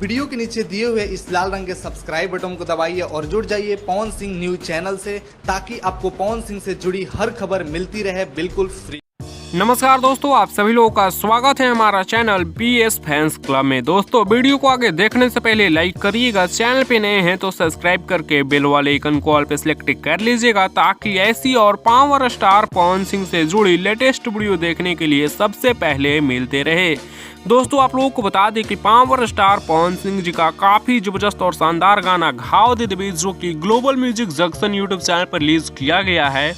Video के नीचे दिए हुए इस लाल रंग के सब्सक्राइब बटन को दबाइए और जुड़ जाइए पवन सिंह न्यूज चैनल से, ताकि आपको पवन सिंह से जुड़ी हर खबर मिलती रहे बिल्कुल फ्री। नमस्कार दोस्तों, आप सभी लोगों का स्वागत है हमारा चैनल BS फैंस क्लब में। दोस्तों, वीडियो को आगे देखने से पहले लाइक करिएगा, चैनल पे नए हैं तो सब्सक्राइब करके बेल वाले आइकन को ऑल पे सिलेक्ट कर लीजिएगा, ताकि ऐसी और पावर स्टार पवन सिंह से जुड़ी लेटेस्ट वीडियो देखने के लिए सबसे पहले मिलते रहे। दोस्तों, आप लोगों को बता दें कि पावर स्टार पवन सिंह जी का काफी जबरदस्त और शानदार गाना घाव दे दे, जो कि global music junction YouTube channel पर रिलीज किया गया है।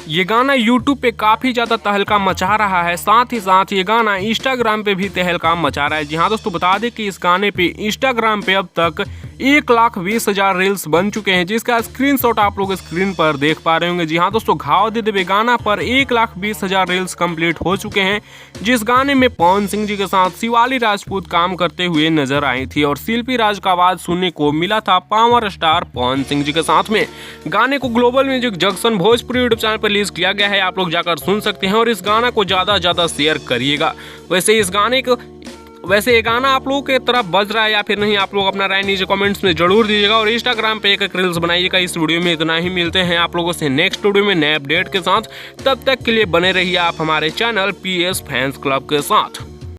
ये गाना YouTube पे काफी ज्यादा तहलका मचा रहा है, साथ ही साथ ये गाना इंस्टाग्राम पे भी तहलका मचा रहा है। जी हाँ दोस्तों, बता दें कि इस गाने पे इंस्टाग्राम पे अब तक 1,20,000 रील्स बन चुके हैं, जिसका स्क्रीनशॉट आप लोग स्क्रीन पर देख पा रहे होंगे। जी हाँ दोस्तों, घाव दे देवे गाना पर 1,20,000 रील्स कंप्लीट हो चुके हैं, जिस गाने में पवन सिंह जी के साथ शिवाली राजपूत काम करते हुए नजर आई थी और शिल्पी राज का आवाज सुनने को मिला था पावर स्टार पवन सिंह जी के साथ में। गाने को global music junction Bhojpuri YouTube channel पर रिलीज किया गया है, आप लोग जाकर सुन सकते हैं और इस गाना को ज्यादा शेयर करिएगा। वैसे ये गाना आप लोगों के तरफ बज रहा है या फिर नहीं, आप लोग अपना राय नीचे कमेंट्स में जरूर दीजिएगा और इंस्टाग्राम पे एक रील्स बनाइएगा। इस वीडियो में इतना ही, मिलते हैं आप लोगों से नेक्स्ट वीडियो में नए अपडेट के साथ। तब तक के लिए बने रहिए आप हमारे चैनल PS फैंस क्लब के साथ।